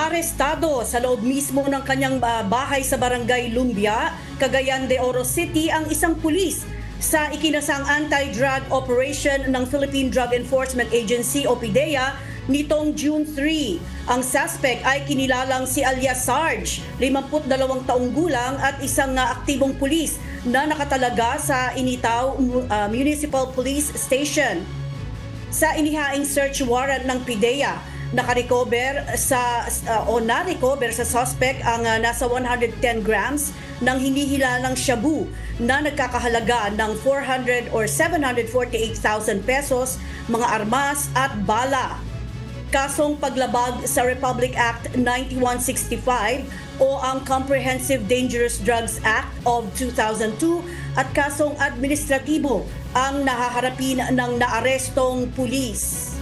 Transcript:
Naarestado sa loob mismo ng kanyang bahay sa Barangay Lumbia, Cagayan de Oro City ang isang pulis sa ikinasang anti-drug operation ng Philippine Drug Enforcement Agency o PDEA nitong June 3. Ang suspect ay kinilalang si alias Sarge, 52 taong gulang at isang aktibong pulis na nakatalaga sa Initaw Municipal Police Station. Sa inihaing search warrant ng PDEA, na-recover sa suspect ang nasa 110 grams ng hinihilalang shabu na nagkakahalaga ng 400 or 748,000 pesos, mga armas at bala. Kasong paglabag sa Republic Act 9165 o ang Comprehensive Dangerous Drugs Act of 2002 at kasong administratibo ang nahaharapin ng naarestong pulis.